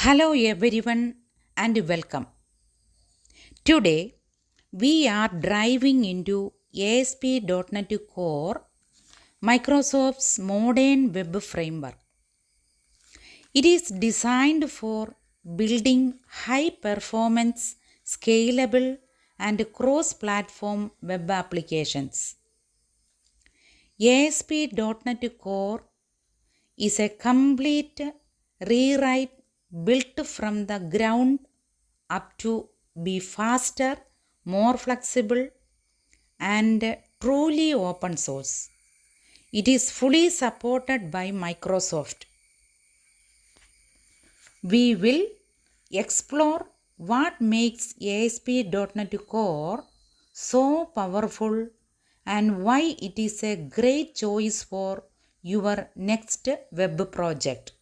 Hello everyone and welcome. Today we are driving into ASP.NET Core, Microsoft's modern web framework. It is designed for building high performance, scalable and cross-platform web applications. ASP.NET Core is a complete rewrite built from the ground up to be faster, more flexible, and truly open source. It is fully supported by Microsoft. We will explore what makes ASP.NET Core so powerful and why it is a great choice for your next web project.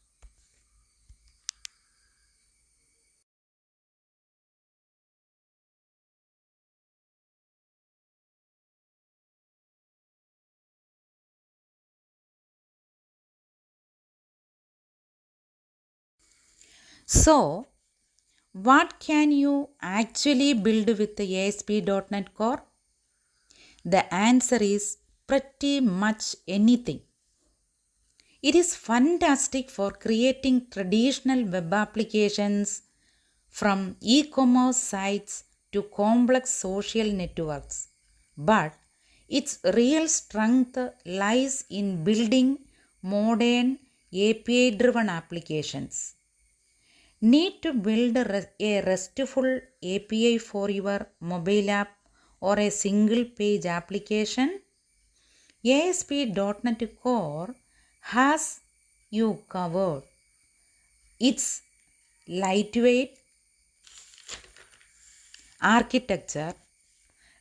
So, what can you actually build with the ASP.NET Core? The answer is pretty much anything. It is fantastic for creating traditional web applications from e-commerce sites to complex social networks. But its real strength lies in building modern API-driven applications. Need to build a RESTful API for your mobile app or a single page application? ASP.NET Core has you covered. Its lightweight architecture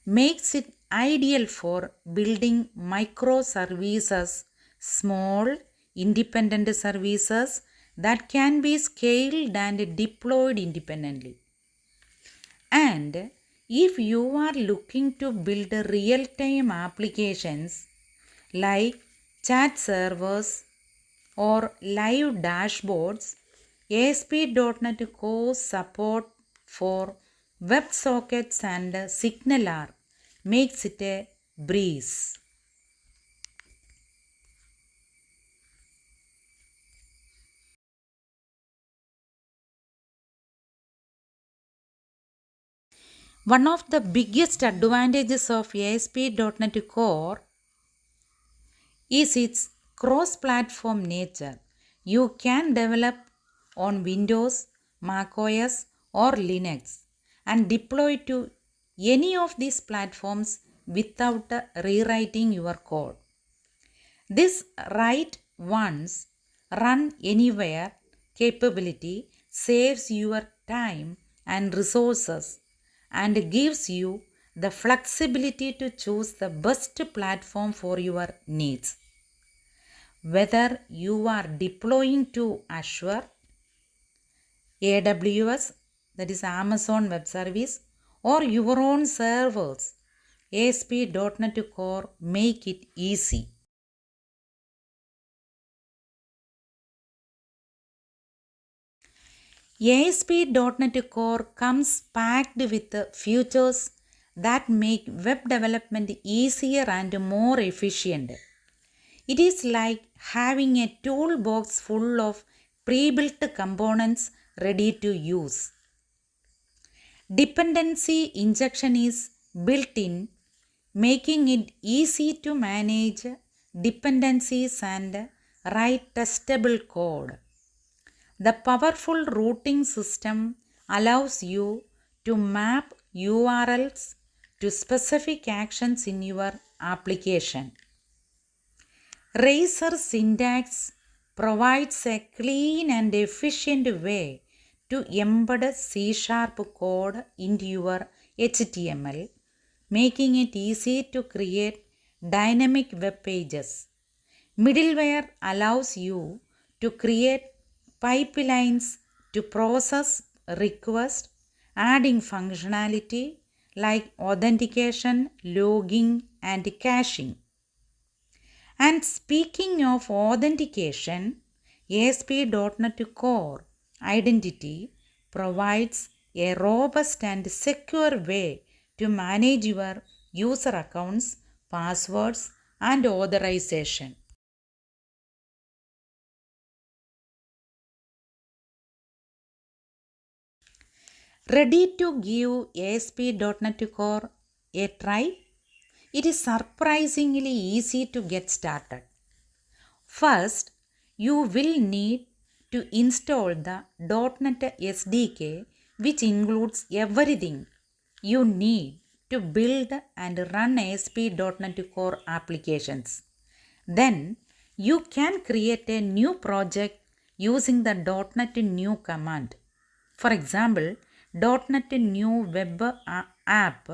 makes it ideal for building microservices, small independent services that can be scaled and deployed independently. And if you are looking to build real-time applications like chat servers or live dashboards, ASP.NET Core support for WebSockets and SignalR makes it a breeze. One of the biggest advantages of ASP.NET Core is its cross-platform nature. You can develop on Windows, macOS or Linux and deploy to any of these platforms without rewriting your code. This write once, run anywhere capability saves your time and resources and gives you the flexibility to choose the best platform for your needs. Whether you are deploying to Azure, AWS, that is Amazon Web Service, or your own servers, ASP.NET Core make it easy. ASP.NET Core comes packed with features that make web development easier and more efficient. It is like having a toolbox full of pre-built components ready to use. Dependency injection is built in, making it easy to manage dependencies and write testable code. The powerful routing system allows you to map URLs to specific actions in your application. Razor syntax provides a clean and efficient way to embed C# code into your HTML, making it easy to create dynamic web pages. Middleware allows you to create pipelines to process requests, adding functionality like authentication, logging, and caching. And speaking of authentication, ASP.NET Core identity provides a robust and secure way to manage your user accounts, passwords, and authorization. Ready to give ASP.NET Core a try? It is surprisingly easy to get started. First, you will need to install the .NET SDK, which includes everything you need to build and run ASP.NET Core applications. Then, you can create a new project using the .NET New command. For example, .NET New Web App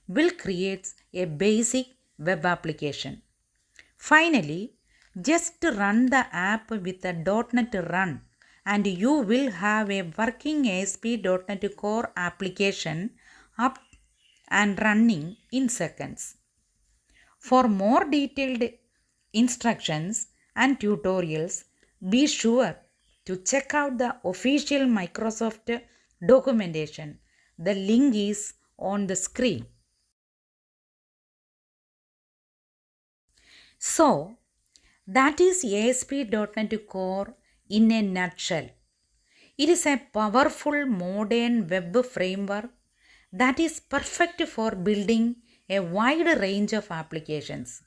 will create a basic web application. Finally, just run the app with the .NET Run and you will have a working ASP.NET Core application up and running in seconds. For more detailed instructions and tutorials, be sure to check out the official Microsoft documentation. The link is on the screen. So, that is ASP.NET Core in a nutshell. It is a powerful modern web framework that is perfect for building a wide range of applications.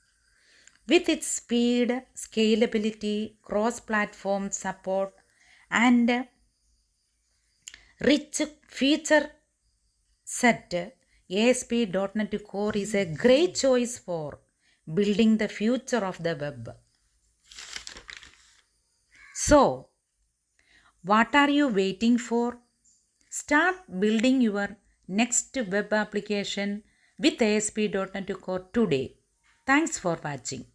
With its speed, scalability, cross platform support, and rich feature set, ASP.NET Core is a great choice for building the future of the web. So, what are you waiting for? Start building your next web application with ASP.NET Core today. Thanks for watching.